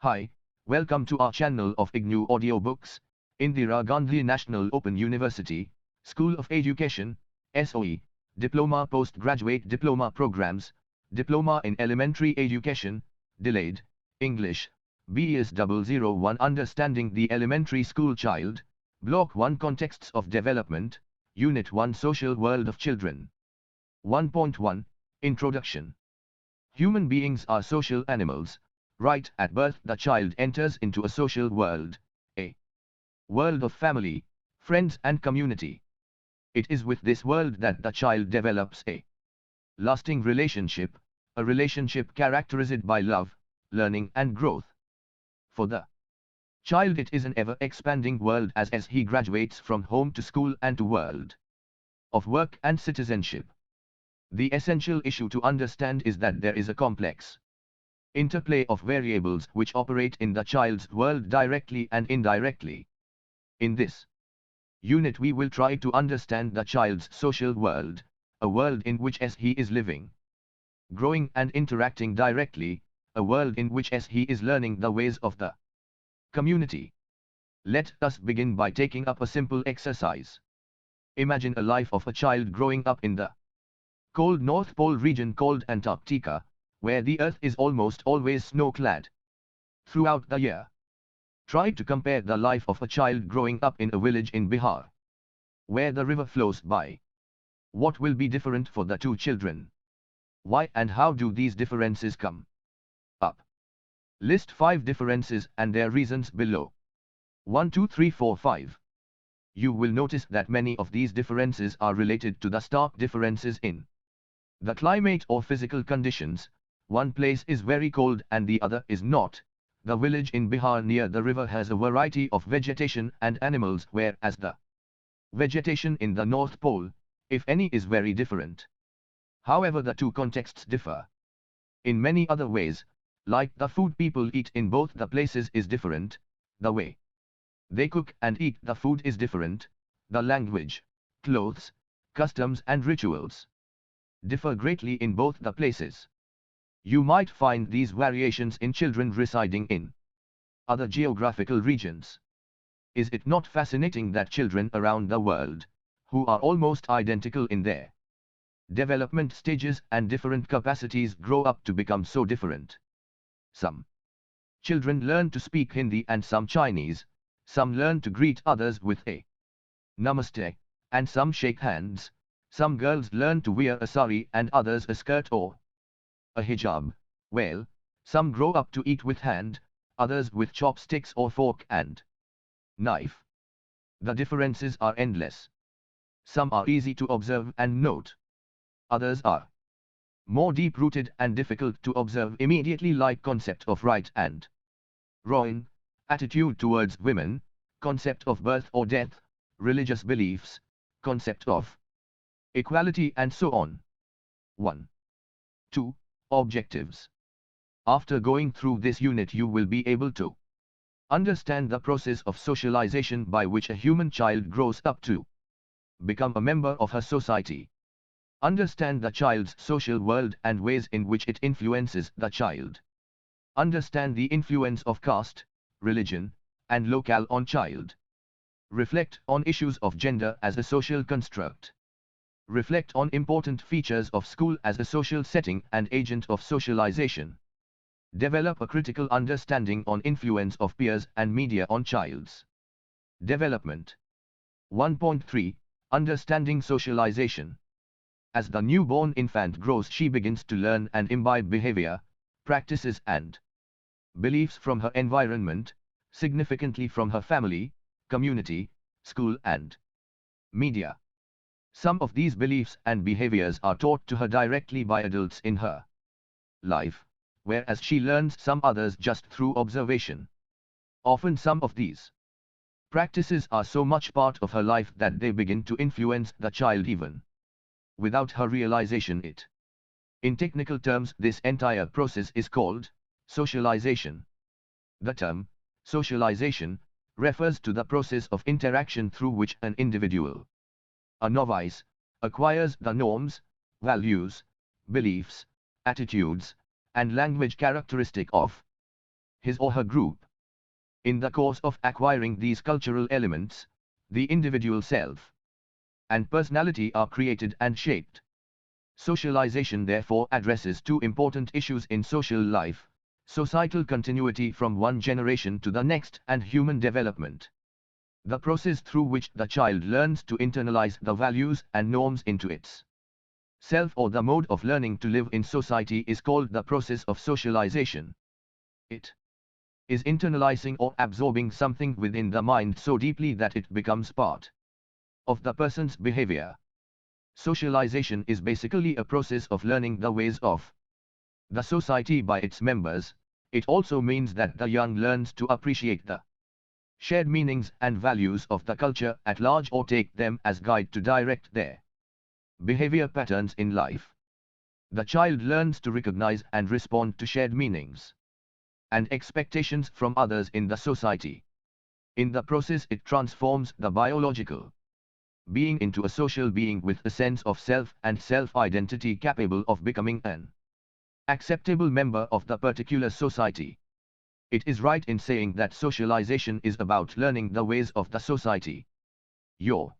Hi, welcome to our channel of IGNOU audiobooks, Indira Gandhi National Open University, School of Education, SOE, Diploma Postgraduate Diploma Programs, Diploma in Elementary Education, DELED, English, BES-001 Understanding the Elementary School Child, Block-1 Contexts of Development, Unit-1 Social World of Children. 1.1 Introduction. Human beings are social animals. Right at birth the child enters into a social world, a world of family, friends and community. It is with this world that the child develops a lasting relationship, a relationship characterized by love, learning and growth. For the child it is an ever-expanding world as he graduates from home to school and to world of work and citizenship. The essential issue to understand is that there is a complex interplay of variables which operate in the child's world directly and indirectly. In this unit we will try to understand the child's social world, a world in which he is living, growing and interacting directly, a world in which he is learning the ways of the community. Let us begin by taking up a simple exercise. Imagine a life of a child growing up in the cold North Pole region called Antarctica, where the earth is almost always snow-clad throughout the year. Try to compare the life of a child growing up in a village in Bihar, where the river flows by. What will be different for the two children? Why and how do these differences come up? List 5 differences and their reasons below. 1, 2, 3, 4, 5. You will notice that many of these differences are related to the stark differences in the climate or physical conditions. One place is very cold and the other is not. The village in Bihar near the river has a variety of vegetation and animals, whereas the vegetation in the North Pole, if any, is very different. However, the two contexts differ in many other ways, like the food people eat in both the places is different, the way they cook and eat the food is different, the language, clothes, customs and rituals differ greatly in both the places. You might find these variations in children residing in other geographical regions. Is it not fascinating that children around the world, who are almost identical in their development stages and different capacities, grow up to become so different? Some children learn to speak Hindi and some Chinese, some learn to greet others with a namaste, and some shake hands, some girls learn to wear a sari and others a skirt or a hijab. Well, some grow up to eat with hand, others with chopsticks or fork and knife. The differences are endless. Some are easy to observe and note. Others are more deep-rooted and difficult to observe immediately, like concept of right and wrong, attitude towards women, concept of birth or death, religious beliefs, concept of equality and so on. 1. 2. Objectives. After going through this unit you will be able to understand the process of socialization by which a human child grows up to become a member of her society. Understand the child's social world and ways in which it influences the child. Understand the influence of caste, religion, and locale on child. Reflect on issues of gender as a social construct. Reflect on important features of school as a social setting and agent of socialization. Develop a critical understanding on influence of peers and media on child's development. 1.3 Understanding socialization. As the newborn infant grows, she begins to learn and imbibe behavior, practices and beliefs from her environment, significantly from her family, community, school and media. Some of these beliefs and behaviors are taught to her directly by adults in her life, whereas she learns some others just through observation. Often some of these practices are so much part of her life that they begin to influence the child even without her realization it. In technical terms, this entire process is called socialization. The term socialization refers to the process of interaction through which an individual, a novice, acquires the norms, values, beliefs, attitudes, and language characteristic of his or her group. In the course of acquiring these cultural elements, the individual self and personality are created and shaped. Socialization therefore addresses two important issues in social life: societal continuity from one generation to the next and human development. The process through which the child learns to internalize the values and norms into its self, or the mode of learning to live in society, is called the process of socialization. It is internalizing or absorbing something within the mind so deeply that it becomes part of the person's behavior. Socialization is basically a process of learning the ways of the society by its members. It also means that the young learns to appreciate the shared meanings and values of the culture at large, or take them as guide to direct their behavior patterns in life. The child learns to recognize and respond to shared meanings and expectations from others in the society. In the process, it transforms the biological being into a social being with a sense of self and self-identity, capable of becoming an acceptable member of the particular society. It is right in saying that socialization is about learning the ways of the society. Your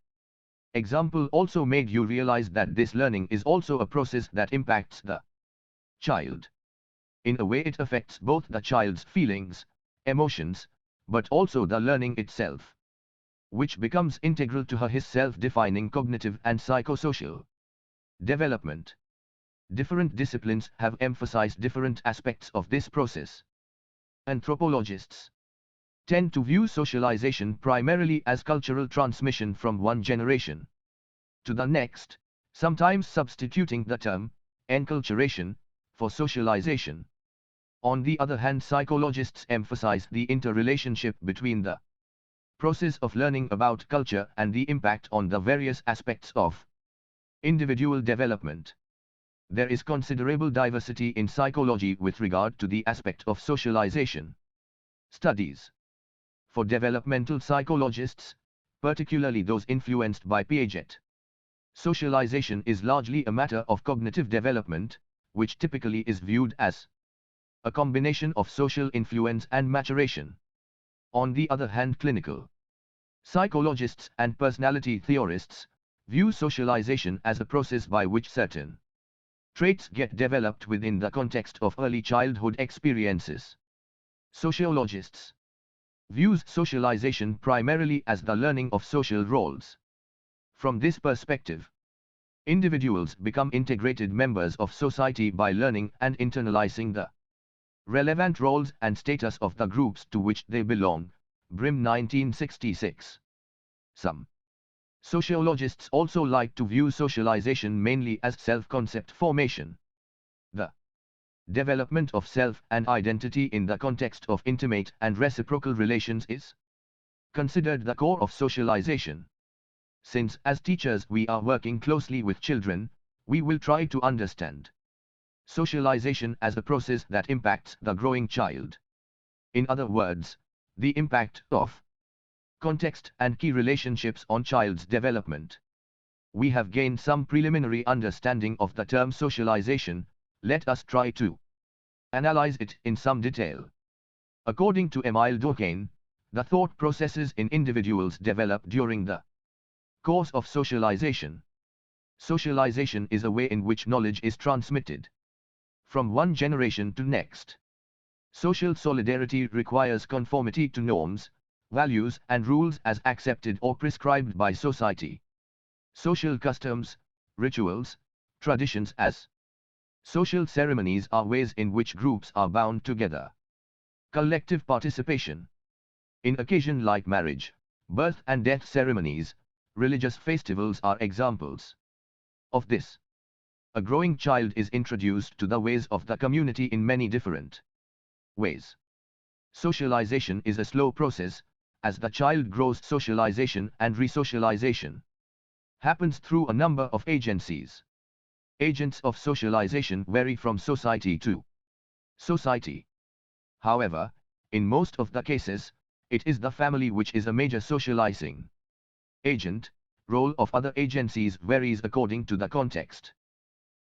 example also made you realize that this learning is also a process that impacts the child. In a way, it affects both the child's feelings, emotions, but also the learning itself, which becomes integral to his self-defining cognitive and psychosocial development. Different disciplines have emphasized different aspects of this process. Anthropologists tend to view socialization primarily as cultural transmission from one generation to the next, sometimes substituting the term enculturation for socialization. On the other hand, psychologists emphasize the interrelationship between the process of learning about culture and the impact on the various aspects of individual development. There is considerable diversity in psychology with regard to the aspect of socialization. Studies for developmental psychologists, particularly those influenced by Piaget, socialization is largely a matter of cognitive development, which typically is viewed as a combination of social influence and maturation. On the other hand, clinical psychologists and personality theorists view socialization as a process by which certain traits get developed within the context of early childhood experiences. Sociologists views socialization primarily as the learning of social roles. From this perspective, individuals become integrated members of society by learning and internalizing the relevant roles and status of the groups to which they belong. Brim 1966. Some sociologists also like to view socialization mainly as self-concept formation. The development of self and identity in the context of intimate and reciprocal relations is considered the core of socialization. Since as teachers we are working closely with children, we will try to understand socialization as a process that impacts the growing child. In other words, the impact of context and key relationships on child's development. We have gained some preliminary understanding of the term socialization. Let us try to analyze it in some detail. According to Emile Durkheim, the thought processes in individuals develop during the course of socialization. Socialization is a way in which knowledge is transmitted from one generation to next. Social solidarity requires conformity to norms, values and rules as accepted or prescribed by society. Social customs, rituals, traditions as social ceremonies are ways in which groups are bound together. Collective participation in occasions like marriage, birth and death ceremonies, religious festivals are examples of this. A growing child is introduced to the ways of the community in many different ways. Socialization is a slow process. As the child grows, socialization and resocialization happens through a number of agencies. Agents of socialization vary from society to society. However, in most of the cases, it is the family which is a major socializing agent. Role of other agencies varies according to the context.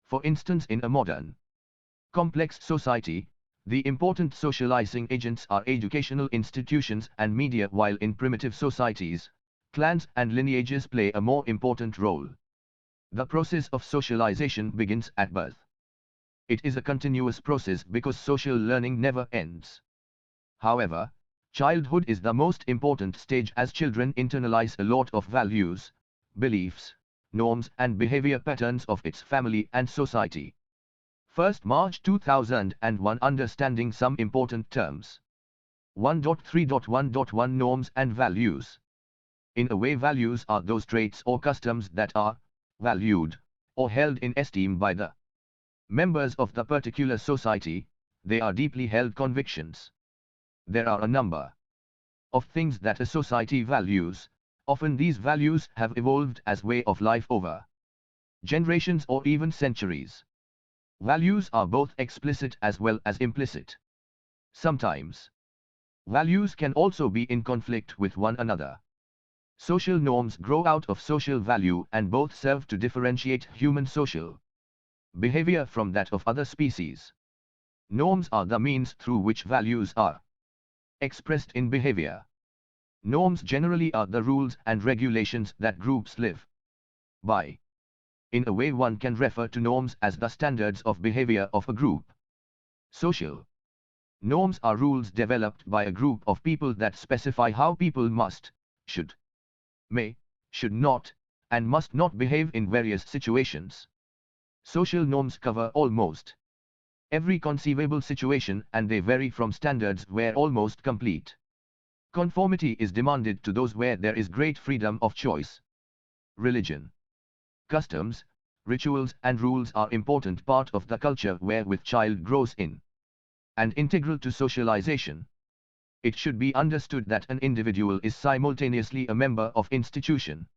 For instance, in a modern, complex society, The important socializing agents are educational institutions and media, while in primitive societies, clans and lineages play a more important role. The process of socialization begins at birth. It is a continuous process because social learning never ends. However, childhood is the most important stage as children internalize a lot of values, beliefs, norms and behavior patterns of its family and society. 1st March 2001 Understanding some important terms. 1.3.1.1 Norms and values. In a way, values are those traits or customs that are valued or held in esteem by the members of the particular society. They are deeply held convictions. There are a number of things that a society values. Often these values have evolved as way of life over generations or even centuries. Values are both explicit as well as implicit. Sometimes values can also be in conflict with one another. Social norms grow out of social value and both serve to differentiate human social behavior from that of other species. Norms are the means through which values are expressed in behavior. Norms generally are the rules and regulations that groups live by. In a way, one can refer to norms as the standards of behavior of a group. Social norms are rules developed by a group of people that specify how people must, should, may, should not, and must not behave in various situations. Social norms cover almost every conceivable situation, and they vary from standards where almost complete conformity is demanded to those where there is great freedom of choice. Religion, customs, rituals and rules are important part of the culture wherewith child grows in, and integral to socialization. It should be understood that an individual is simultaneously a member of institution.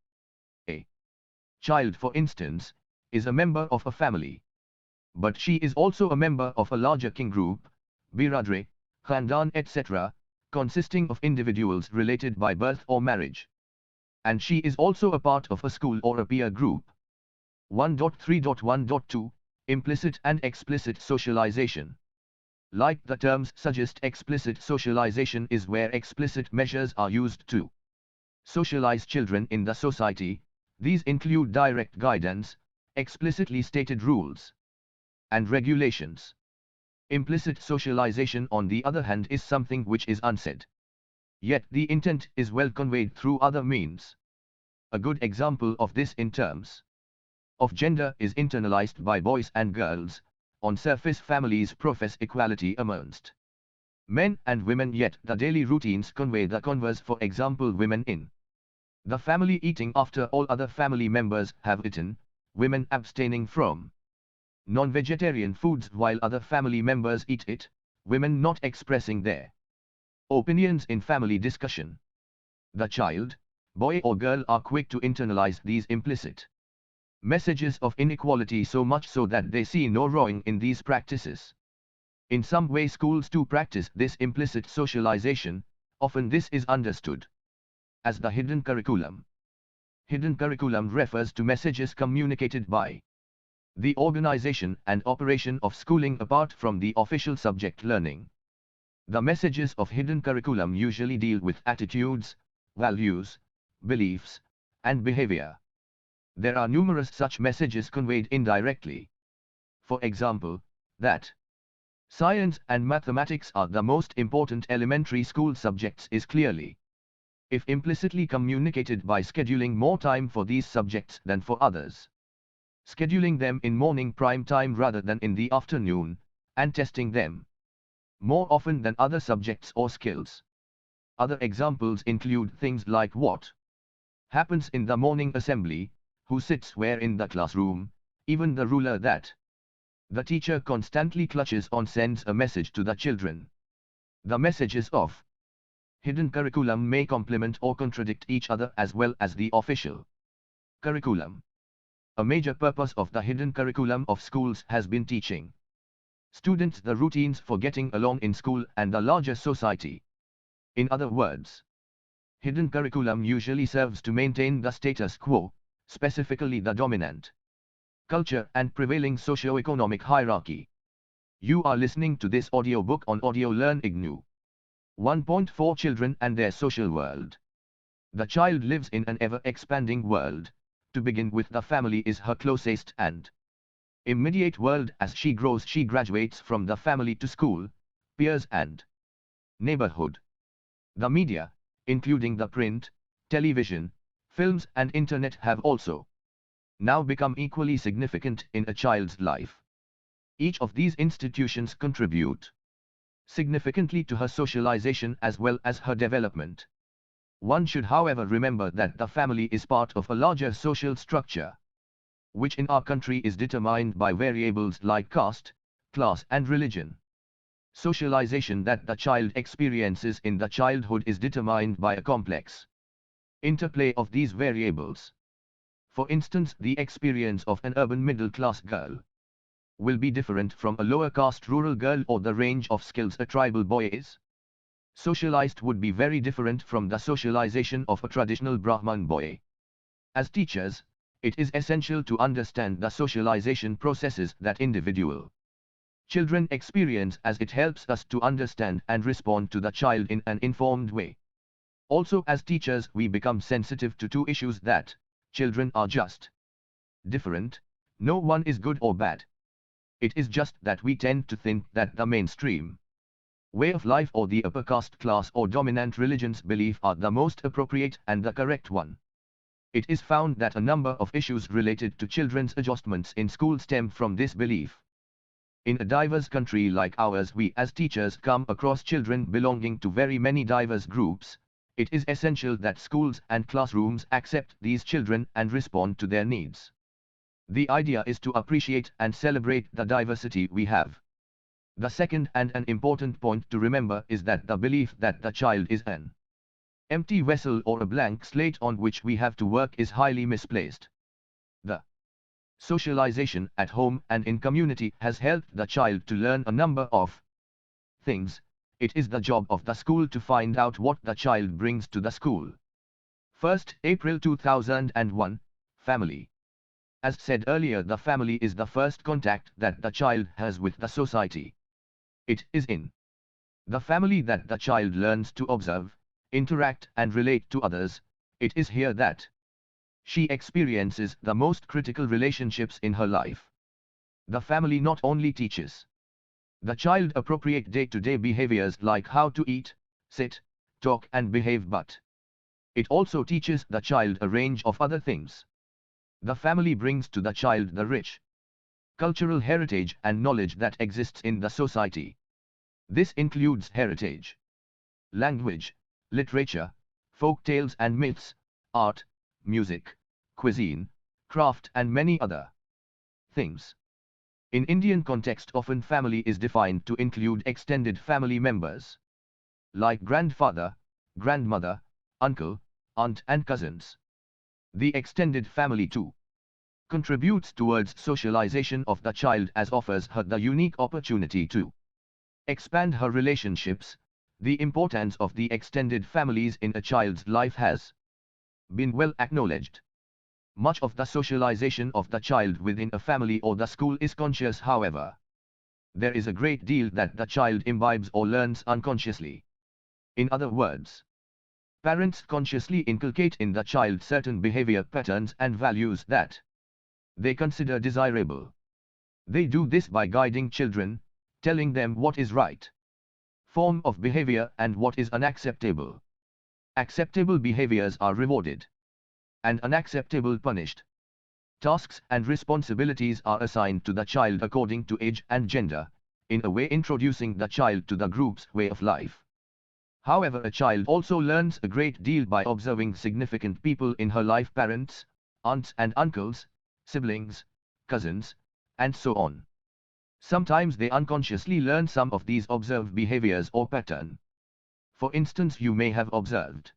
A child, for instance, is a member of a family. But she is also a member of a larger kin group, biradri, khandan etc., consisting of individuals related by birth or marriage. And she is also a part of a school or a peer group. 1.3.1.2 Implicit and explicit socialization. Like the terms suggest, explicit socialization is where explicit measures are used to socialize children in the society. These include direct guidance, explicitly stated rules, and regulations. Implicit socialization, on the other hand, is something which is unsaid, yet the intent is well conveyed through other means. A good example of this in terms of gender is internalized by boys and girls. On surface, families profess equality amongst men and women, yet the daily routines convey the converse. For example, women in the family eating after all other family members have eaten, women abstaining from non-vegetarian foods while other family members eat it, women not expressing their opinions in family discussion. The child, boy or girl, are quick to internalize these implicit messages of inequality, so much so that they see no wrong in these practices. In some way, schools too practice this implicit socialization. Often this is understood as the hidden curriculum. Hidden curriculum refers to messages communicated by the organization and operation of schooling apart from the official subject learning. The messages of hidden curriculum usually deal with attitudes, values, beliefs, and behavior. There are numerous such messages conveyed indirectly. For example, that science and mathematics are the most important elementary school subjects is clearly, if implicitly, communicated by scheduling more time for these subjects than for others, scheduling them in morning prime time rather than in the afternoon, and testing them more often than other subjects or skills. Other examples include things like what happens in the morning assembly, who sits where in the classroom, even the ruler that the teacher constantly clutches on sends a message to the children. The messages of hidden curriculum may complement or contradict each other as well as the official curriculum. A major purpose of the hidden curriculum of schools has been teaching students the routines for getting along in school and the larger society. In other words, hidden curriculum usually serves to maintain the status quo, specifically the dominant culture and prevailing socio-economic hierarchy. You are listening to this audiobook on Audio Learn IGNOU. 1.4 Children and Their Social World. The child lives in an ever-expanding world. To begin with, the family is her closest and immediate world. As she grows, she graduates from the family to school, peers and neighborhood. The media, including the print, television, films and internet, have also now become equally significant in a child's life. Each of these institutions contribute significantly to her socialization as well as her development. One should, however, remember that the family is part of a larger social structure, which in our country is determined by variables like caste, class and religion. Socialization that the child experiences in the childhood is determined by a complex interplay of these variables. For instance, the experience of an urban middle-class girl will be different from a lower caste rural girl, or the range of skills a tribal boy is socialized would be very different from the socialization of a traditional Brahman boy. As teachers, it is essential to understand the socialization processes that individual children experience, as it helps us to understand and respond to the child in an informed way. Also, as teachers, we become sensitive to two issues: that children are just different. No one is good or bad. It is just that we tend to think that the mainstream way of life or the upper caste class or dominant religion's belief are the most appropriate and the correct one. It is found that a number of issues related to children's adjustments in school stem from this belief. In a diverse country like ours, we as teachers come across children belonging to very many diverse groups. It is essential that schools and classrooms accept these children and respond to their needs. The idea is to appreciate and celebrate the diversity we have. The second and an important point to remember is that the belief that the child is an empty vessel or a blank slate on which we have to work is highly misplaced. The socialization at home and in community has helped the child to learn a number of things. It is the job of the school to find out what the child brings to the school. 1st April 2001, Family. As said earlier, the family is the first contact that the child has with the society. It is in the family that the child learns to observe, interact and relate to others. It is here that she experiences the most critical relationships in her life. The family not only teaches the child appropriate day-to-day behaviors like how to eat, sit, talk and behave, but it also teaches the child a range of other things. The family brings to the child the rich cultural heritage and knowledge that exists in the society. This includes heritage, language, literature, folk tales and myths, art, music, cuisine, craft and many other things. In Indian context, often family is defined to include extended family members like grandfather, grandmother, uncle, aunt and cousins. The extended family too contributes towards socialization of the child, as offers her the unique opportunity to expand her relationships. The importance of the extended families in a child's life has been well acknowledged. Much of the socialization of the child within a family or the school is conscious, however. There is a great deal that the child imbibes or learns unconsciously. In other words, parents consciously inculcate in the child certain behavior patterns and values that they consider desirable. They do this by guiding children, telling them what is right form of behavior and what is unacceptable. Acceptable behaviors are rewarded, and unacceptable punished. Tasks and responsibilities are assigned to the child according to age and gender, in a way introducing the child to the group's way of life. However, a child also learns a great deal by observing significant people in her life: parents, aunts and uncles, siblings, cousins, and so on. Sometimes they unconsciously learn some of these observed behaviors or pattern. For instance, you may have observed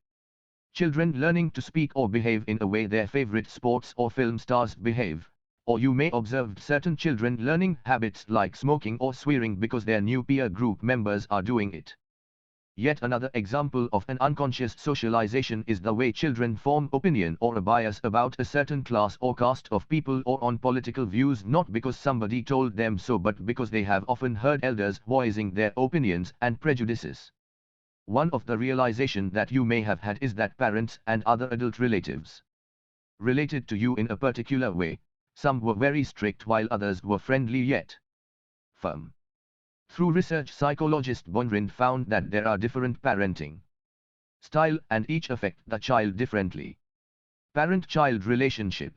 children learning to speak or behave in a way their favorite sports or film stars behave, or you may observe certain children learning habits like smoking or swearing because their new peer group members are doing it. Yet another example of an unconscious socialization is the way children form opinion or a bias about a certain class or caste of people or on political views, not because somebody told them so but because they have often heard elders voicing their opinions and prejudices. One of the realization that you may have had is that parents and other adult relatives related to you in a particular way. Some were very strict while others were friendly yet firm. Through research, psychologist Bonrind found that there are different parenting style and each affect the child differently. Parent-child relationship.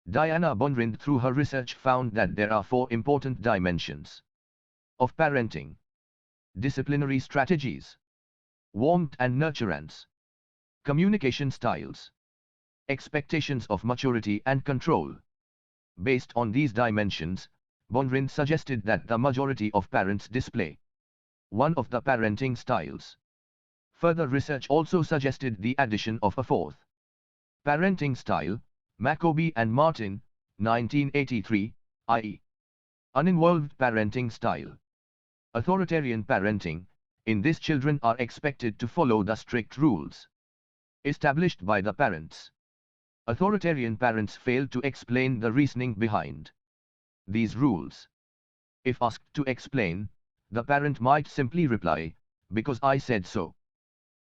Diana Bonrind through her research found that there are 4 important dimensions of parenting: disciplinary strategies, warmth and nurturance, communication styles, expectations of maturity and control. Based on these dimensions, Bonrind suggested that the majority of parents display one of the parenting styles. Further research also suggested the addition of a 4th parenting style, Maccabee and Martin, 1983, i.e. uninvolved parenting style. Authoritarian parenting. In this, children are expected to follow the strict rules established by the parents. Authoritarian parents fail to explain the reasoning behind these rules. If asked to explain, the parent might simply reply, "Because I said so."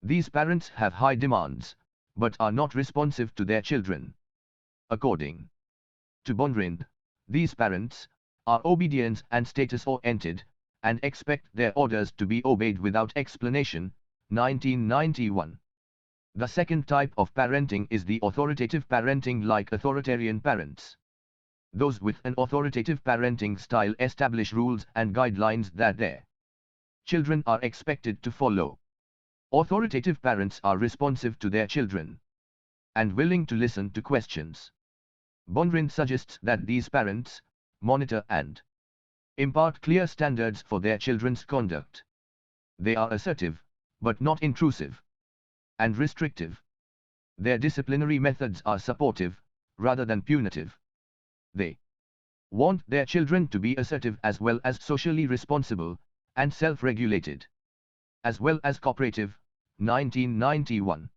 These parents have high demands, but are not responsive to their children. According to Bonrind, these parents are obedient and status-oriented, and expect their orders to be obeyed without explanation. 1991. The second type of parenting is the authoritative parenting, like authoritarian parents. Those with an authoritative parenting style establish rules and guidelines that their children are expected to follow. Authoritative parents are responsive to their children and willing to listen to questions. Bonrind suggests that these parents monitor and impart clear standards for their children's conduct. They are assertive, but not intrusive, and restrictive. Their disciplinary methods are supportive, rather than punitive. They want their children to be assertive as well as socially responsible, and self-regulated, as well as cooperative. 1991.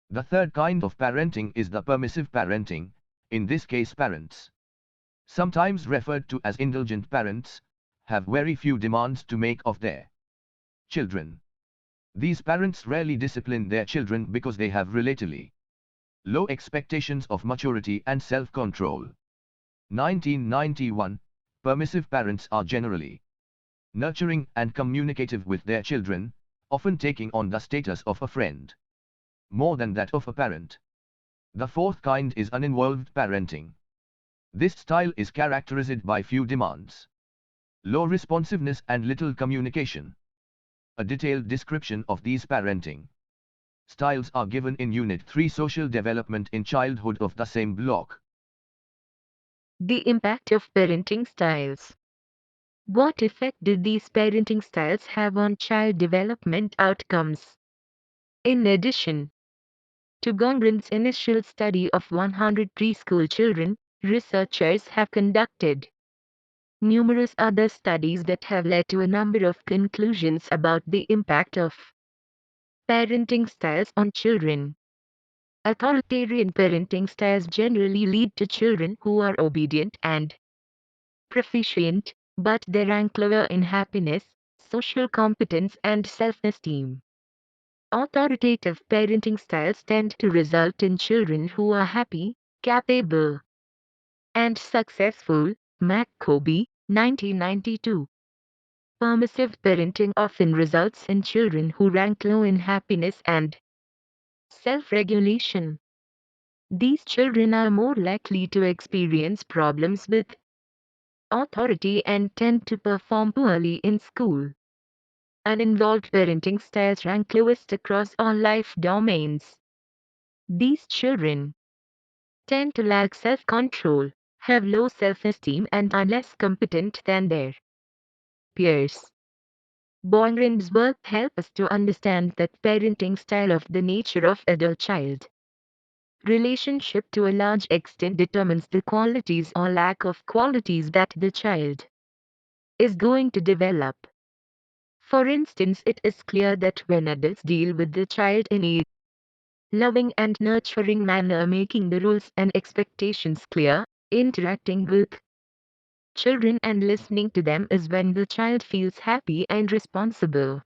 The third kind of parenting is the permissive parenting. In this case, parents, sometimes referred to as indulgent parents, have very few demands to make of their children. These parents rarely discipline their children because they have relatively low expectations of maturity and self-control. 1991. Permissive parents are generally nurturing and communicative with their children, often taking on the status of a friend more than that of a parent. The fourth kind is uninvolved parenting. This style is characterized by few demands, low responsiveness and little communication. A detailed description of these parenting styles are given in Unit 3 Social Development in Childhood of the same block. The impact of parenting styles. What effect did these parenting styles have on child development outcomes? In addition to Bonrind's initial study of 100 preschool children, researchers have conducted numerous other studies that have led to a number of conclusions about the impact of parenting styles on children. Authoritarian parenting styles generally lead to children who are obedient and proficient, but they rank lower in happiness, social competence, and self-esteem. Authoritative parenting styles tend to result in children who are happy, capable, and successful. Maccabee, 1992. Permissive parenting often results in children who rank low in happiness and self-regulation. These children are more likely to experience problems with authority and tend to perform poorly in school. Uninvolved parenting styles rank lowest across all life domains. These children tend to lack self-control, have low self-esteem, and are less competent than their peers. Bonrind's work helps us to understand that parenting style of the nature of adult-child relationship to a large extent determines the qualities or lack of qualities that the child is going to develop. For instance, it is clear that when adults deal with the child in a loving and nurturing manner, making the rules and expectations clear, interacting with children and listening to them, is when the child feels happy and responsible.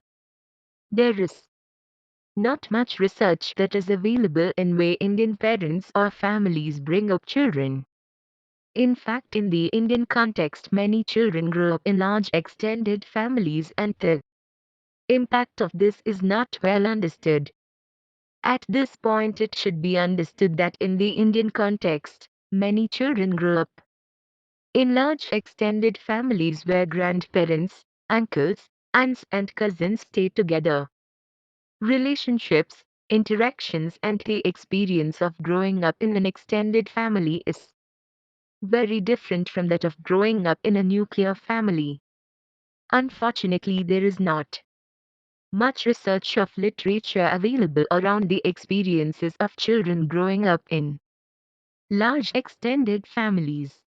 There is not much research that is available in way Indian parents or families bring up children. In fact, in the Indian context, many children grow up in large extended families, and the impact of this is not well understood. At this point, it should be understood that in the Indian context, many children grow up in large extended families where grandparents, uncles, aunts, and cousins stay together. Relationships, interactions, and the experience of growing up in an extended family is very different from that of growing up in a nuclear family. Unfortunately, there is not much research of literature available around the experiences of children growing up in large extended families.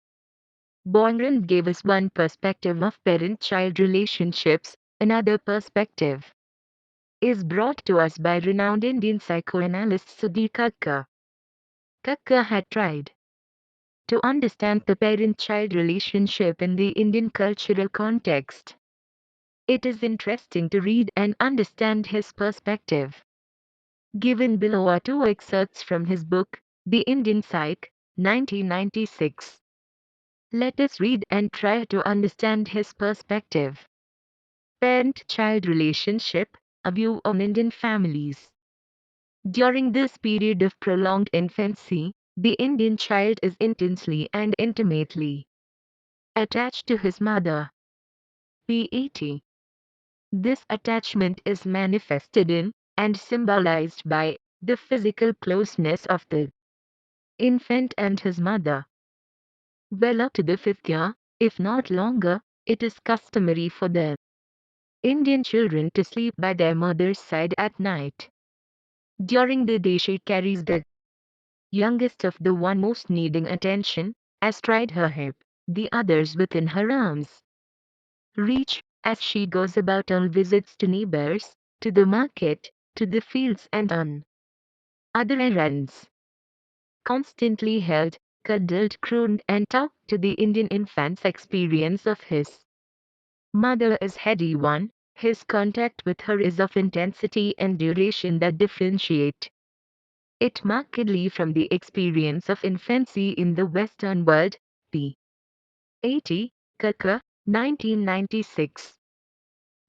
Bongren gave us one perspective of parent-child relationships. Another perspective is brought to us by renowned Indian psychoanalyst Sudhir Kakka. Kakka had tried to understand the parent-child relationship in the Indian cultural context. It is interesting to read and understand his perspective. Given below are two excerpts from his book, The Indian Psyche, 1996. Let us read and try to understand his perspective. Parent-child relationship, a view on Indian families. During this period of prolonged infancy, the Indian child is intensely and intimately attached to his mother. PAT. This attachment is manifested in, and symbolized by, the physical closeness of the infant and his mother. Well up to the fifth year, if not longer, it is customary for the Indian children to sleep by their mother's side at night. During the day she carries the youngest of the one most needing attention, astride her hip, the others within her arms. Reach, as she goes about on visits to neighbors, to the market, to the fields and on other errands. Constantly held, cuddled, crooned and talked to, the Indian infant's experience of his mother is heady one. His contact with her is of intensity and duration that differentiate it markedly from the experience of infancy in the Western world. P. 80, Kakka, 1996.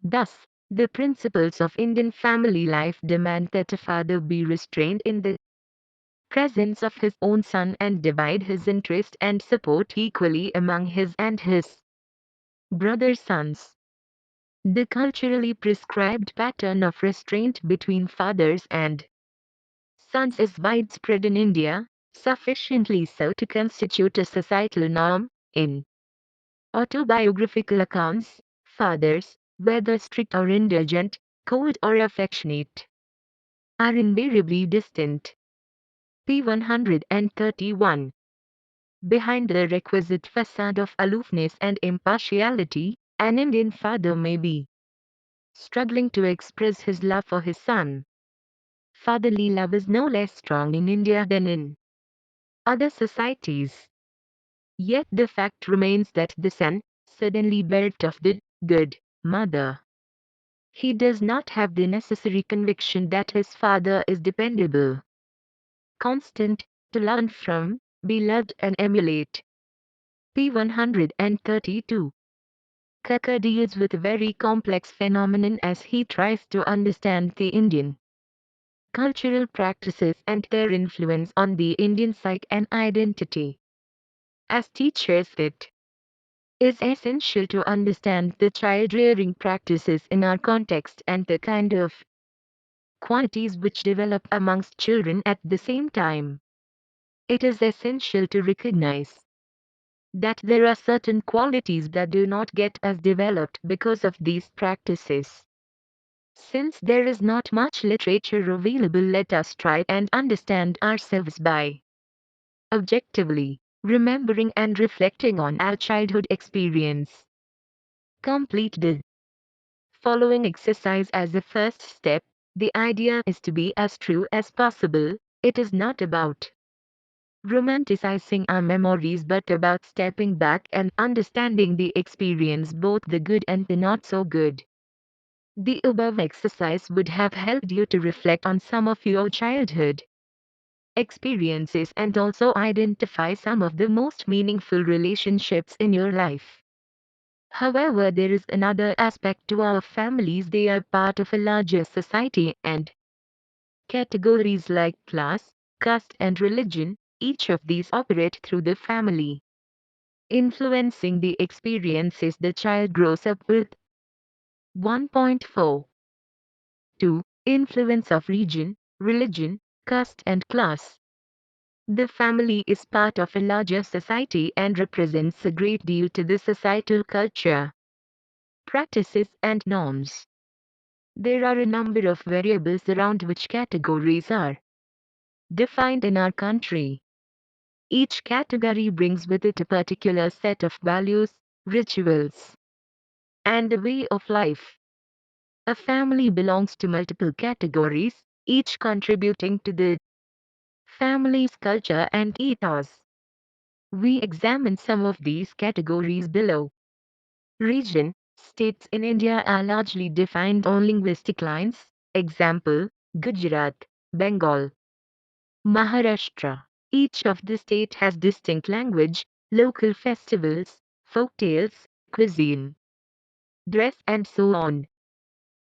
Thus, the principles of Indian family life demand that a father be restrained in the presence of his own son and divide his interest and support equally among his and his brother sons. The culturally prescribed pattern of restraint between fathers and sons is widespread in India, sufficiently so to constitute a societal norm. In autobiographical accounts, fathers, whether strict or indulgent, cold or affectionate, are invariably distant. P. 131. Behind the requisite facade of aloofness and impartiality, an Indian father may be struggling to express his love for his son. Fatherly love is no less strong in India than in other societies. Yet the fact remains that the son, suddenly bereft of the good mother, he does not have the necessary conviction that his father is dependable, constant, to learn from, be loved and emulate. P. 132. Kakka deals with a very complex phenomenon as he tries to understand the Indian cultural practices and their influence on the Indian psyche and identity. As teachers, it is essential to understand the child-rearing practices in our context and the kind of qualities which develop amongst children at the same time. It is essential to recognize that there are certain qualities that do not get as developed because of these practices. Since there is not much literature available, let us try and understand ourselves by objectively remembering and reflecting on our childhood experience. Complete the following exercise as a first step, the idea is to be as true as possible. It is not about romanticizing our memories but about stepping back and understanding the experience, both the good and the not so good. The above exercise would have helped you to reflect on some of your childhood experiences and also identify some of the most meaningful relationships in your life. However, there is another aspect to our families. They are part of a larger society, and categories like class, caste, and religion, each of these operate through the family, influencing the experiences the child grows up with. 1.4. 2. Influence of region, religion, caste, and class. The family is part of a larger society and represents a great deal to the societal culture, practices, and norms. There are a number of variables around which categories are defined in our country. Each category brings with it a particular set of values, rituals, and a way of life. A family belongs to multiple categories, each contributing to the family's culture and ethos. We examine some of these categories below. Region. States in India are largely defined on linguistic lines. Example, Gujarat, Bengal, Maharashtra. Each of the state has distinct language, local festivals, folk tales, cuisine, dress, and so on.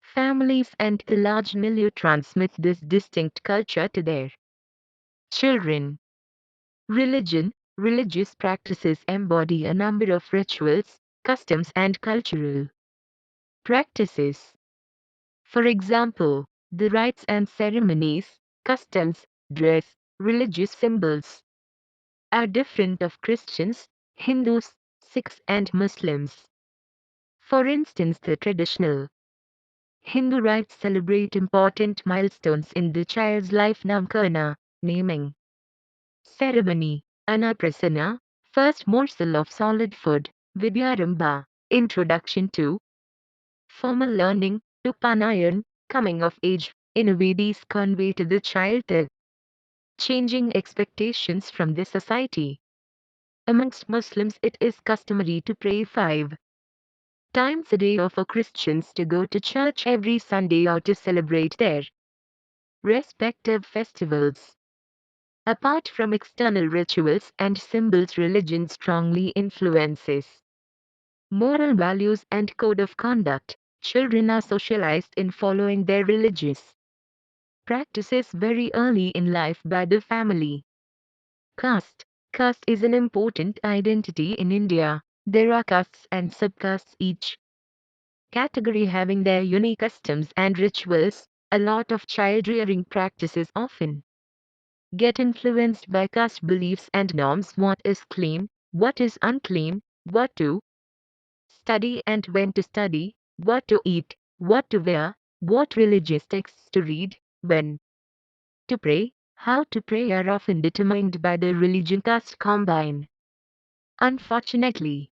Families and a large milieu transmit this distinct culture to their children. Religion. Religious practices embody a number of rituals, customs, and cultural practices. For example, the rites and ceremonies, customs, dress, religious symbols are different of Christians, Hindus, Sikhs, and Muslims. For instance, the traditional Hindu rites celebrate important milestones in the child's life. Namkarna, naming ceremony, Annaprasana, first morsel of solid food, Vidyarambha, introduction to formal learning, Upanayan, coming of age. In a way, these convey to the child the changing expectations from the society. Amongst Muslims, it is customary to pray 5 times a day, or for Christians to go to church every Sunday or to celebrate their respective festivals. Apart from external rituals and symbols, religion strongly influences moral values and code of conduct. Children are socialized in following their religious practices very early in life by the family. Caste. Caste is an important identity in India. There are castes and subcastes, each category having their unique customs and rituals. A lot of child rearing practices often get influenced by caste beliefs and norms. What is clean, what is unclean, what to study and when to study, what to eat, what to wear, what religious texts to read, when to pray, how to pray are often determined by the religion caste combine. Unfortunately,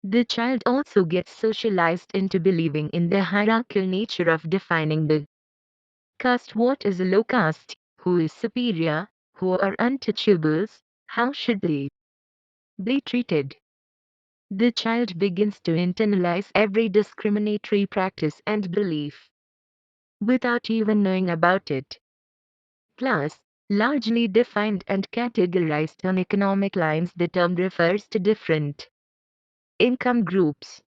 the child also gets socialized into believing in the hierarchical nature of defining the caste. What is a low caste? Who is superior? Who are untouchables? How should they be treated? The child begins to internalize every discriminatory practice and belief without even knowing about it. Class, largely defined and categorized on economic lines, the term refers to different income groups.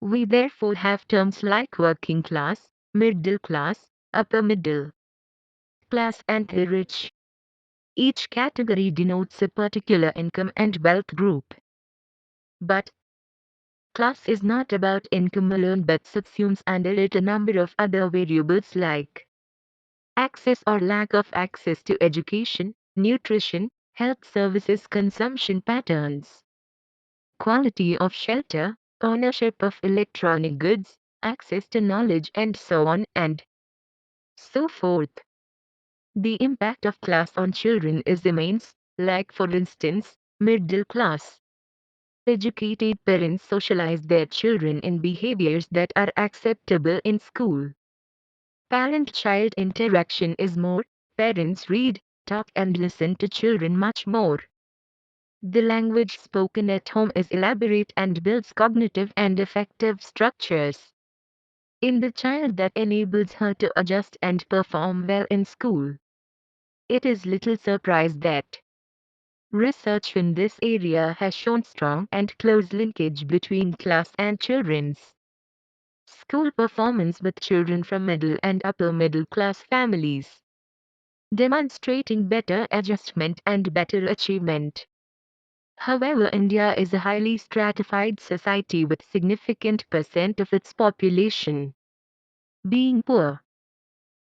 We therefore have terms like working class, middle class, upper middle class, and the rich. Each category denotes a particular income and wealth group. But class is not about income alone but subsumes under it a number of other variables like access or lack of access to education, nutrition, health services, consumption patterns, quality of shelter, ownership of electronic goods, access to knowledge, and so on and so forth. The impact of class on children is immense, like for instance, middle class Educated parents socialize their children in behaviors that are acceptable in school. Parent-child interaction is more. Parents read, talk and listen to children much more. The language spoken at home is elaborate and builds cognitive and affective structures in the child that enables her to adjust and perform well in school. It is little surprise that research in this area has shown strong and close linkage between class and children's school performance with children from middle and upper middle class families, demonstrating better adjustment and better achievement. However, India is a highly stratified society with significant percent of its population being poor.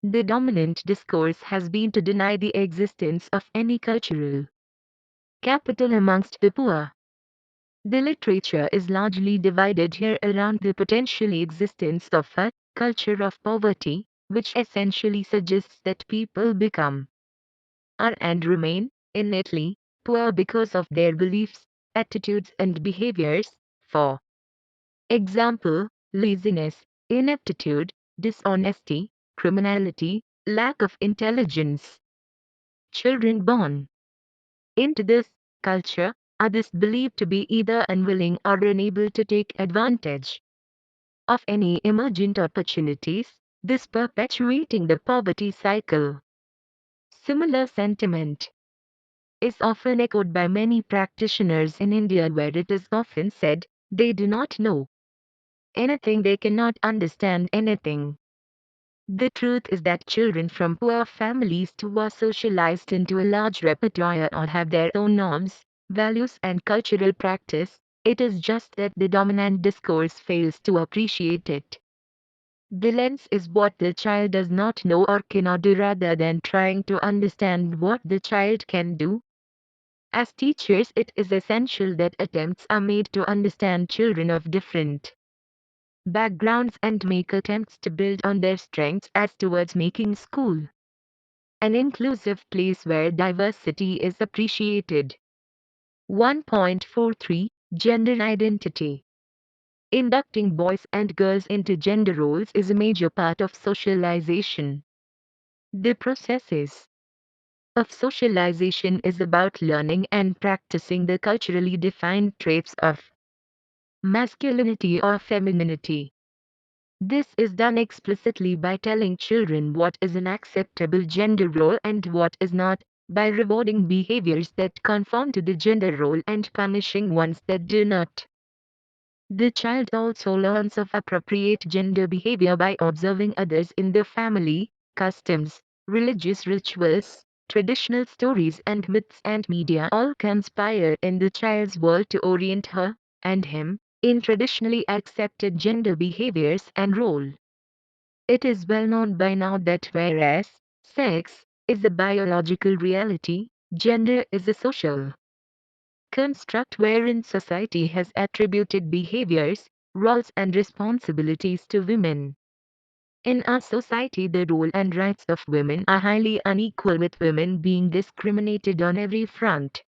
The dominant discourse has been to deny the existence of any cultural capital amongst the poor. The literature is largely divided here around the potential existence of a culture of poverty, which essentially suggests that people become are and remain innately poor because of their beliefs, attitudes and behaviors. For example, laziness, ineptitude, dishonesty, criminality, lack of intelligence. Children born into this culture are thus believed to be either unwilling or unable to take advantage of any emergent opportunities, this perpetuating the poverty cycle. Similar sentiment is often echoed by many practitioners in India, where it is often said, they do not know anything, they cannot understand anything. The truth is that children from poor families too are socialized into a large repertoire or have their own norms, values and cultural practice. It is just that the dominant discourse fails to appreciate it. The lens is what the child does not know or cannot do rather than trying to understand what the child can do. As teachers, it is essential that attempts are made to understand children of different backgrounds and make attempts to build on their strengths as towards making school an inclusive place where diversity is appreciated. 1.43 Gender Identity. Inducting boys and girls into gender roles is a major part of socialization. The processes of socialization is about learning and practicing the culturally defined traits of masculinity or femininity. This is done explicitly by telling children what is an acceptable gender role and what is not, by rewarding behaviors that conform to the gender role and punishing ones that do not. The child also learns of appropriate gender behavior by observing others in the family, customs, religious rituals, traditional stories and myths and media all conspire in the child's world to orient her and him in traditionally accepted gender behaviors and role. It is well known by now that whereas sex is a biological reality, gender is a social construct wherein society has attributed behaviors, roles and responsibilities to women. In our society, the role and rights of women are highly unequal, with women being discriminated on every front.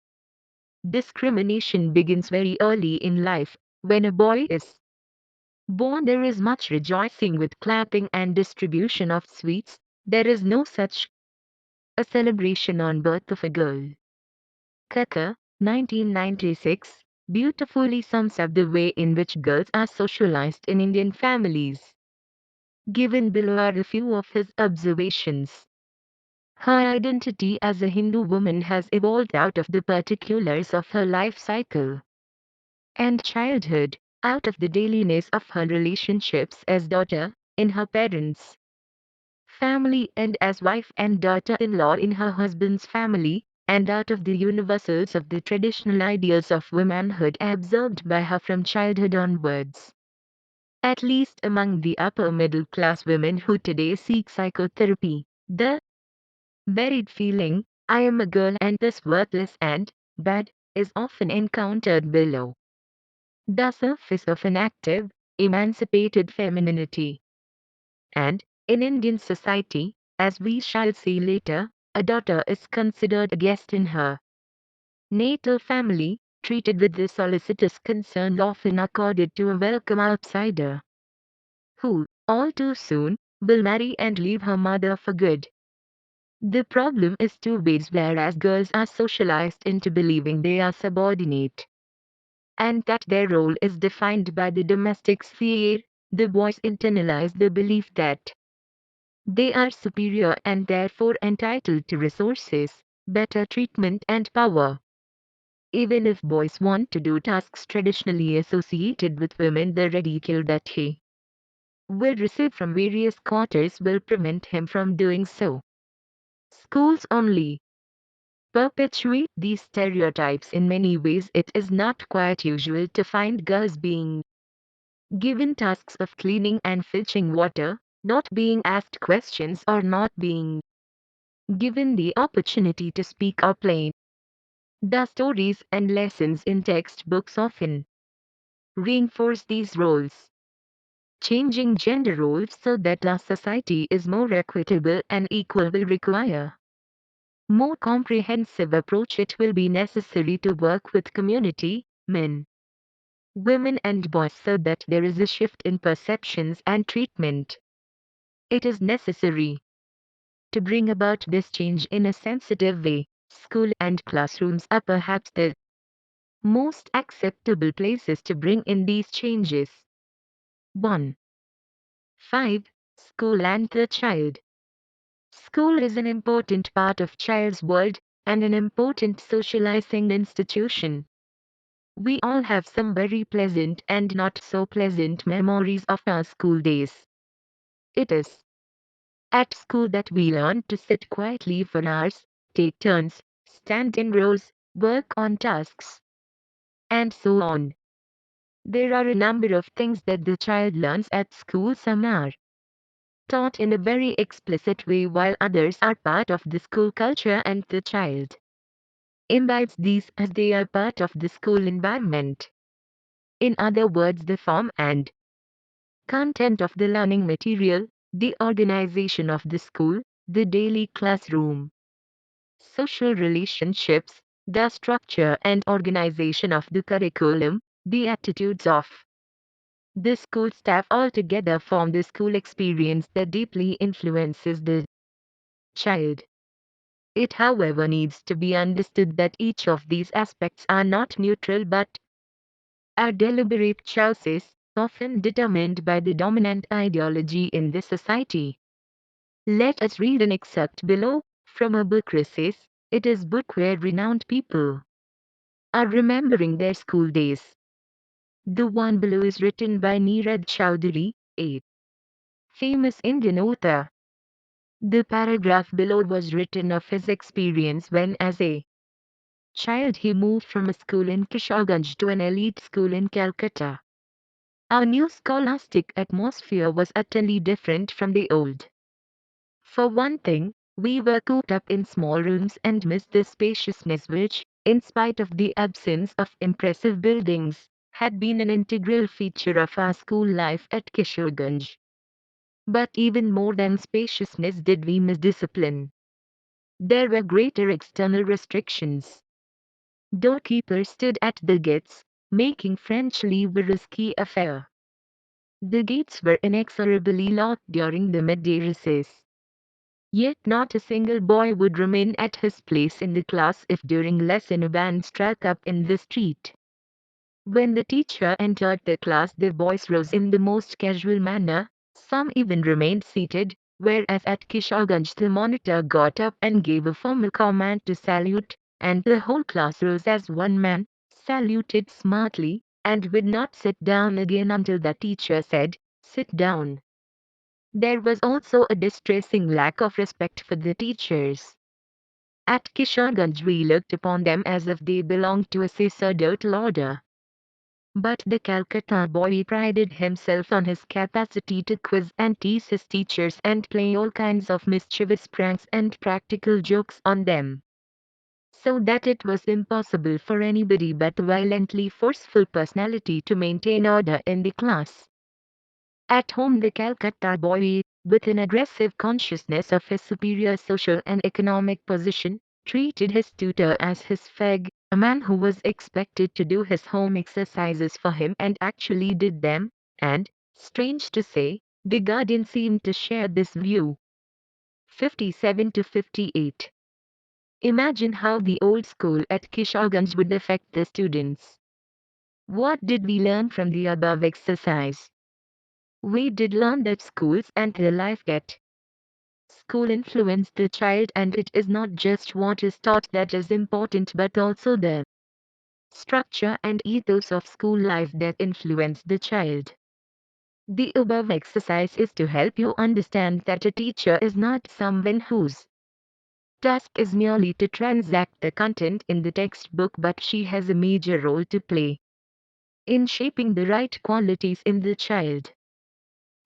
Discrimination begins very early in life. When a boy is born, there is much rejoicing with clapping and distribution of sweets. There is no such a celebration on birth of a girl. Kaka, 1996, beautifully sums up the way in which girls are socialized in Indian families. Given below are a few of his observations. Her identity as a Hindu woman has evolved out of the particulars of her life cycle and childhood, out of the dailiness of her relationships as daughter, in her parents' family and as wife and daughter-in-law in her husband's family, and out of the universals of the traditional ideals of womanhood absorbed by her from childhood onwards. At least among the upper middle class women who today seek psychotherapy, the buried feeling, I am a girl and thus worthless and bad, is often encountered below the surface of an active, emancipated femininity. And, in Indian society, as we shall see later, a daughter is considered a guest in her natal family, treated with the solicitous concern often accorded to a welcome outsider, who, all too soon, will marry and leave her mother for good. The problem is two ways, whereas girls are socialized into believing they are subordinate, and that their role is defined by the domestic sphere, the boys internalize the belief that they are superior and therefore entitled to resources, better treatment and power. Even if boys want to do tasks traditionally associated with women, the ridicule that he will receive from various quarters will prevent him from doing so. Schools only perpetuate these stereotypes in many ways. It is not quite usual to find girls being given tasks of cleaning and fetching water, not being asked questions, or not being given the opportunity to speak or play. The stories and lessons in textbooks often reinforce these roles. Changing gender roles so that our society is more equitable and equal will require more comprehensive approach. It will be necessary to work with community, men, women and boys so that there is a shift in perceptions and treatment. It is necessary to bring about this change in a sensitive way. School and classrooms are perhaps the most acceptable places to bring in these changes. 1. 5. School and the child. School is an important part of child's world and an important socializing institution. We all have some very pleasant and not so pleasant memories of our school days. It is at school that we learn to sit quietly for hours, take turns, stand in rows, work on tasks, and so on. There are a number of things that the child learns at school. Some are taught in a very explicit way, while others are part of the school culture, and the child imbibes these as they are part of the school environment. In other words, the form and content of the learning material, the organization of the school, the daily classroom, social relationships, the structure and organization of the curriculum, the attitudes of the school staff altogether form the school experience that deeply influences the child. It, however, needs to be understood that each of these aspects are not neutral but are deliberate choices, often determined by the dominant ideology in the society. Let us read an excerpt below from a book. It is book where renowned people are remembering their school days. The one below is written by Neeraj Chowdhury, a famous Indian author. The paragraph below was written of his experience when, as a child, he moved from a school in Kishoreganj to an elite school in Calcutta. Our new scholastic atmosphere was utterly different from the old. For one thing, we were cooped up in small rooms and missed the spaciousness which, in spite of the absence of impressive buildings, had been an integral feature of our school life at Kishoreganj. But even more than spaciousness did we miss discipline. There were greater external restrictions. Doorkeepers stood at the gates, making French leave a risky affair. The gates were inexorably locked during the midday recess. Yet not a single boy would remain at his place in the class if during lesson a band struck up in the street. When the teacher entered the class, the boys rose in the most casual manner, some even remained seated, whereas at Kishoreganj the monitor got up and gave a formal command to salute, and the whole class rose as one man, saluted smartly, and would not sit down again until the teacher said, "Sit down." There was also a distressing lack of respect for the teachers. At Kishoreganj we looked upon them as if they belonged to a sacerdotal order. But the Calcutta boy prided himself on his capacity to quiz and tease his teachers and play all kinds of mischievous pranks and practical jokes on them, so that it was impossible for anybody but a violently forceful personality to maintain order in the class. At home the Calcutta boy, with an aggressive consciousness of his superior social and economic position, treated his tutor as his fag, A man who was expected to do his home exercises for him and actually did them, and, strange to say, the Guardian seemed to share this view. 57 to 58. Imagine how the old school at Kishoreganj would affect the students. What did we learn from the above exercise? We did learn that schools and the life get. School influence the child, and it is not just what is taught that is important but also the structure and ethos of school life that influence the child. The above exercise is to help you understand that a teacher is not someone whose task is merely to transact the content in the textbook, but she has a major role to play in shaping the right qualities in the child.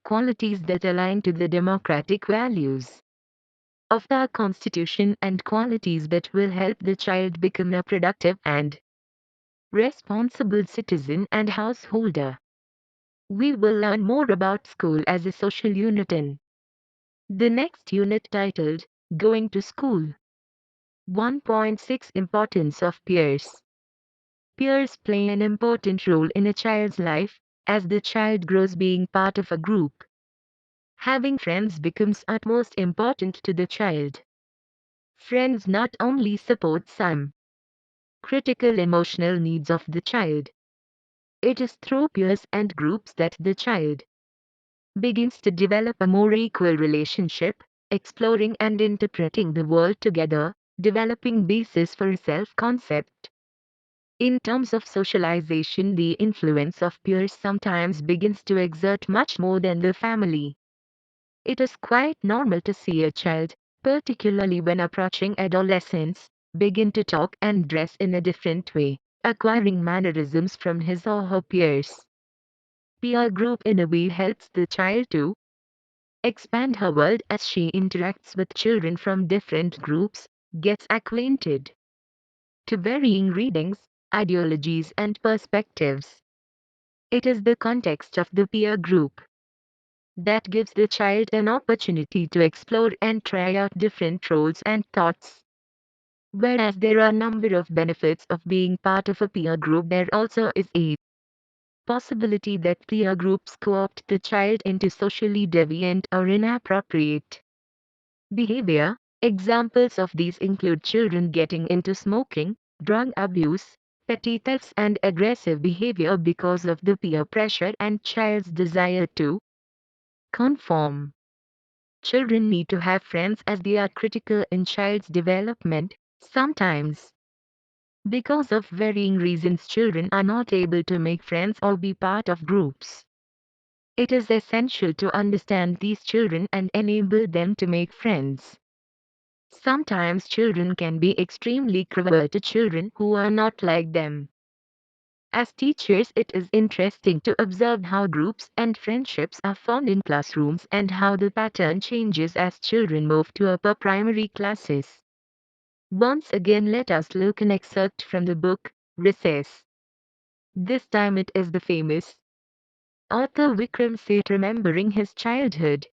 Qualities that align to the democratic values of our Constitution, and qualities that will help the child become a productive and responsible citizen and householder. We will learn more about school as a social unit in the next unit titled Going to School. 1.6 Importance of Peers. Peers play an important role in a child's life as the child grows. Being part of a group, having friends becomes utmost important to the child. Friends not only support some critical emotional needs of the child, it is through peers and groups that the child begins to develop a more equal relationship, exploring and interpreting the world together, developing basis for self-concept. In terms of socialization, the influence of peers sometimes begins to exert much more than the family. It is quite normal to see a child, particularly when approaching adolescence, begin to talk and dress in a different way, acquiring mannerisms from his or her peers. Peer group in a way helps the child to expand her world as she interacts with children from different groups, gets acquainted to varying readings, ideologies and perspectives. It is the context of the peer group that gives the child an opportunity to explore and try out different roles and thoughts. Whereas there are a number of benefits of being part of a peer group, there also is a possibility that peer groups co-opt the child into socially deviant or inappropriate behavior. Examples of these include children getting into smoking, drug abuse, petty thefts and aggressive behavior because of the peer pressure and child's desire to conform. Children need to have friends as they are critical in child's development. Sometimes, because of varying reasons, children are not able to make friends or be part of groups. It is essential to understand these children and enable them to make friends. Sometimes children can be extremely cruel to children who are not like them. As teachers, it is interesting to observe how groups and friendships are formed in classrooms and how the pattern changes as children move to upper primary classes. Once again, let us look an excerpt from the book, Recess. This time it is the famous author Vikram Seth remembering his childhood.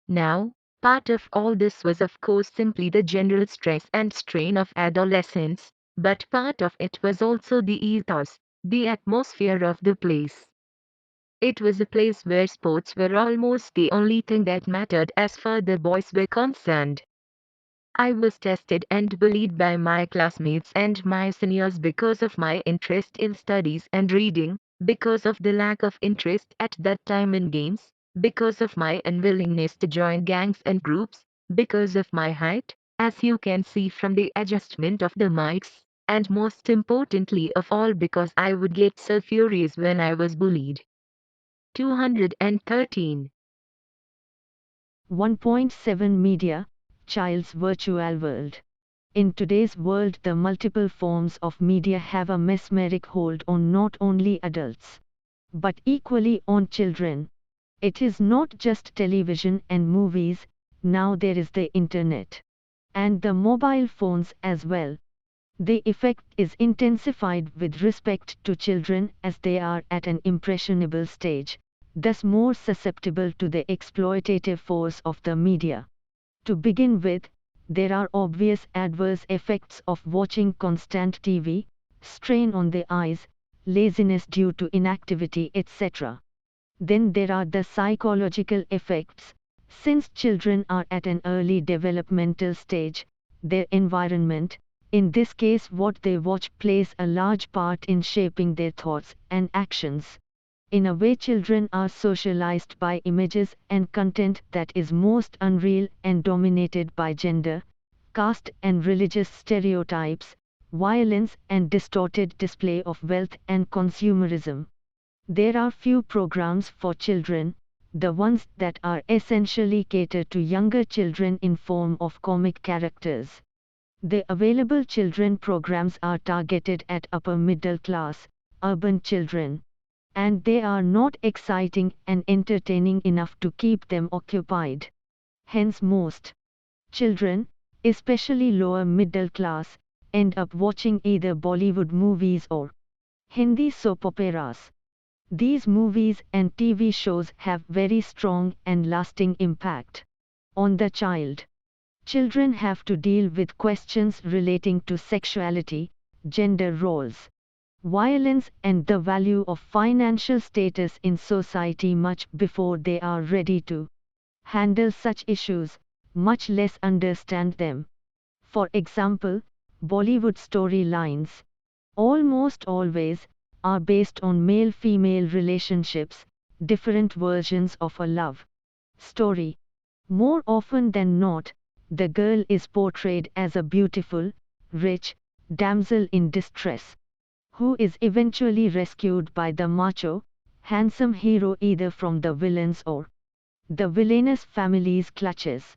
Now, part of all this was of course simply the general stress and strain of adolescence, but part of it was also the ethos, the atmosphere of the place. It was a place where sports were almost the only thing that mattered as far the boys were concerned. I was tested and bullied by my classmates and my seniors because of my interest in studies and reading, because of the lack of interest at that time in games, because of my unwillingness to join gangs and groups, because of my height, as you can see from the adjustment of the mics, and most importantly of all because I would get so furious when I was bullied. 213. 1.7 Media, Child's Virtual World. In today's world, the multiple forms of media have a mesmeric hold on not only adults, but equally on children. It is not just television and movies, now there is the internet. And the mobile phones as well. The effect is intensified with respect to children as they are at an impressionable stage, thus more susceptible to the exploitative force of the media. To begin with, There are obvious adverse effects of watching constant TV, strain on the eyes, laziness due to inactivity, etc. Then there are the psychological effects. Since children are at an early developmental stage, their environment, in this case what they watch, plays a large part in shaping their thoughts and actions. In a way, children are socialized by images and content that is most unreal and dominated by gender, caste and religious stereotypes, violence and distorted display of wealth and consumerism. There are few programs for children, the ones that are essentially catered to younger children in form of comic characters. The available children programs are targeted at upper middle class, urban children, and they are not exciting and entertaining enough to keep them occupied. Hence most children, especially lower middle class, end up watching either Bollywood movies or Hindi soap operas. These movies and TV shows have very strong and lasting impact on the child. Children have to deal with questions relating to sexuality, gender roles, violence and the value of financial status in society much before they are ready to handle such issues, much less understand them. For example, Bollywood storylines, almost always, are based on male-female relationships, different versions of a love story. More often than not, the girl is portrayed as a beautiful, rich, damsel in distress, who is eventually rescued by the macho, handsome hero either from the villains or the villainous family's clutches.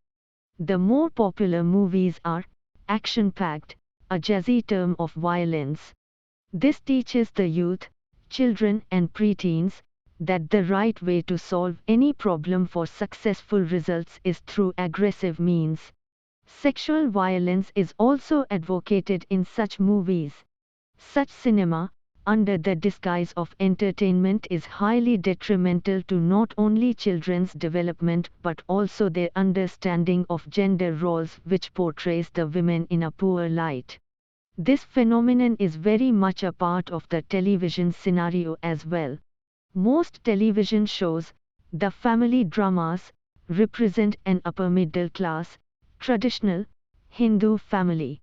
The more popular movies are action-packed, a jazzy term of violence. This teaches the youth, children and preteens, that the right way to solve any problem for successful results is through aggressive means. Sexual violence is also advocated in such movies. Such cinema, under the disguise of entertainment, is highly detrimental to not only children's development but also their understanding of gender roles, which portrays the women in a poor light. This phenomenon is very much a part of the television scenario as well. Most television shows, the family dramas, represent an upper middle class, traditional, Hindu family.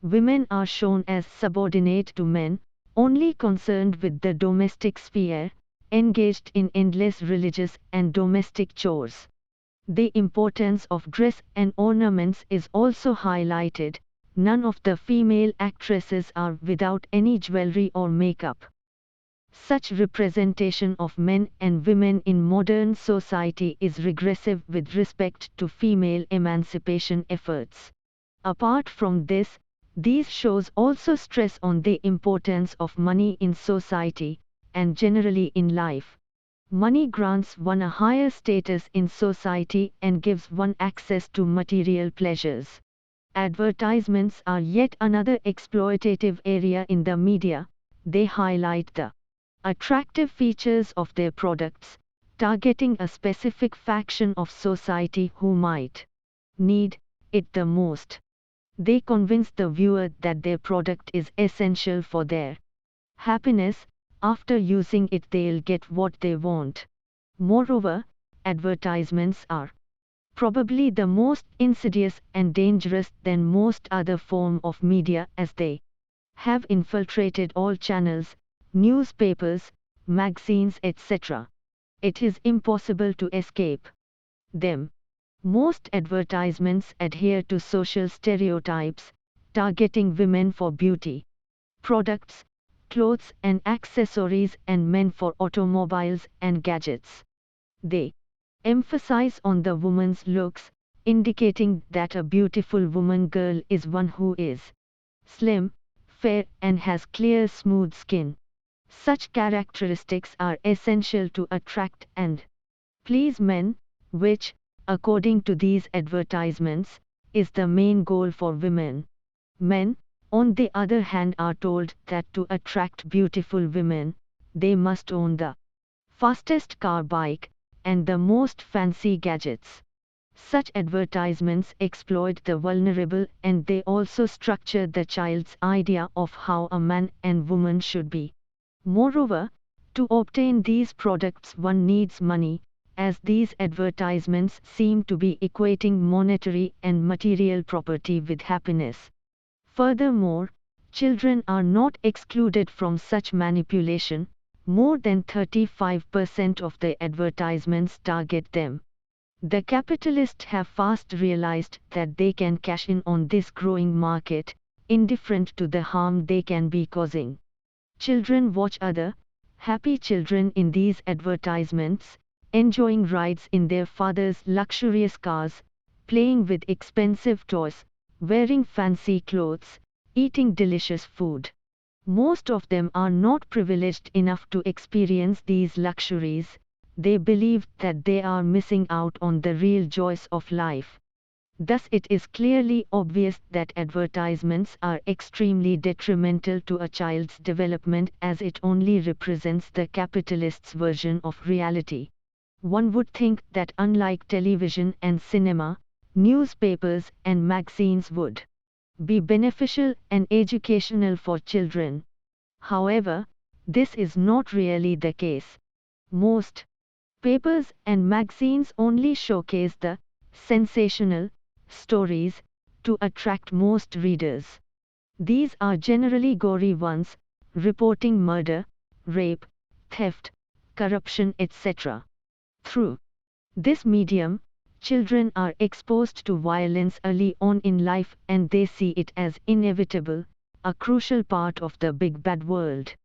Women are shown as subordinate to men, only concerned with the domestic sphere, engaged in endless religious and domestic chores. The importance of dress and ornaments is also highlighted. None of the female actresses are without any jewelry or makeup. Such representation of men and women in modern society is regressive with respect to female emancipation efforts. Apart from this, these shows also stress on the importance of money in society, and generally in life. Money grants one a higher status in society and gives one access to material pleasures. Advertisements are yet another exploitative area in the media. They highlight the attractive features of their products, targeting a specific faction of society who might need it the most. They convince the viewer that their product is essential for their happiness. After using it, they'll get what they want. Moreover, advertisements are probably the most insidious and dangerous than most other form of media, as they have infiltrated all channels, newspapers, magazines, etc. It is impossible to escape them. Most advertisements adhere to social stereotypes, targeting women for beauty products, clothes and accessories, and men for automobiles and gadgets. They emphasize on the woman's looks, indicating that a beautiful woman girl is one who is slim, fair, and has clear, smooth skin. Such characteristics are essential to attract and please men, which, according to these advertisements, is the main goal for women. Men, on the other hand, are told that to attract beautiful women, they must own the fastest car, bike, and the most fancy gadgets. Such advertisements exploit the vulnerable, and they also structure the child's idea of how a man and woman should be. Moreover, to obtain these products one needs money, as these advertisements seem to be equating monetary and material property with happiness. Furthermore, children are not excluded from such manipulation. More than 35% of the advertisements target them. The capitalists have fast realized that they can cash in on this growing market, indifferent to the harm they can be causing. Children watch other happy children in these advertisements, enjoying rides in their father's luxurious cars, playing with expensive toys, wearing fancy clothes, eating delicious food. Most of them are not privileged enough to experience these luxuries. They believe that they are missing out on the real joys of life. Thus it is clearly obvious that advertisements are extremely detrimental to a child's development, as it only represents the capitalist's version of reality. One would think that unlike television and cinema, newspapers and magazines would be beneficial and educational for children. However, this is not really the case. Most papers and magazines only showcase the sensational stories to attract most readers. These are generally gory ones, reporting murder, rape, theft, corruption, etc. Through this medium, children are exposed to violence early on in life, and they see it as inevitable, a crucial part of the big bad world.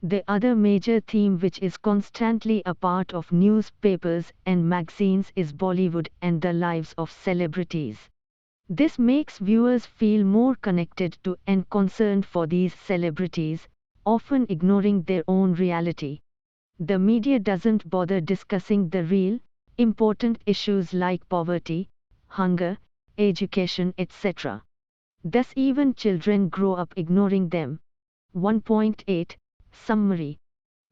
The other major theme which is constantly a part of newspapers and magazines is Bollywood and the lives of celebrities. This makes viewers feel more connected to and concerned for these celebrities, often ignoring their own reality. The media doesn't bother discussing the real, important issues like poverty, hunger, education, etc. Thus even children grow up ignoring them. 1.8 Summary.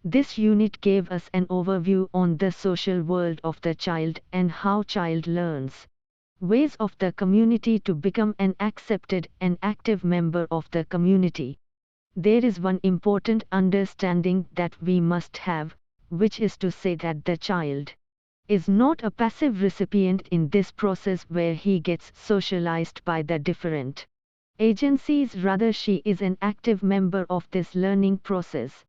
This unit gave us an overview on the social world of the child and how child learns. Ways of the community to become an accepted and active member of the community. There is one important understanding that we must have, which is to say that the child is not a passive recipient in this process where he gets socialized by the different agencies, rather she is an active member of this learning process.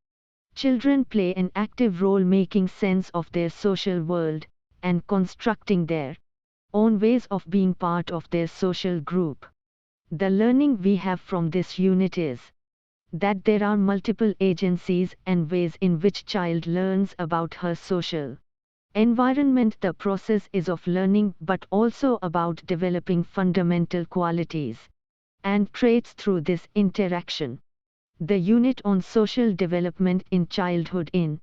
Children play an active role making sense of their social world, and constructing their own ways of being part of their social group. The learning we have from this unit is that there are multiple agencies and ways in which child learns about her social environment. The process is of learning but also about developing fundamental qualities and traits through this interaction. The unit on social development in childhood in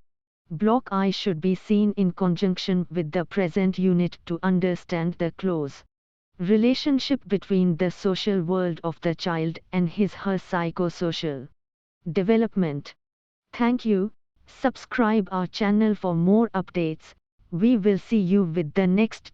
Block I should be seen in conjunction with the present unit to understand the close relationship between the social world of the child and his/her psychosocial development. Thank you. Subscribe our channel for more updates. We will see you with the next channel.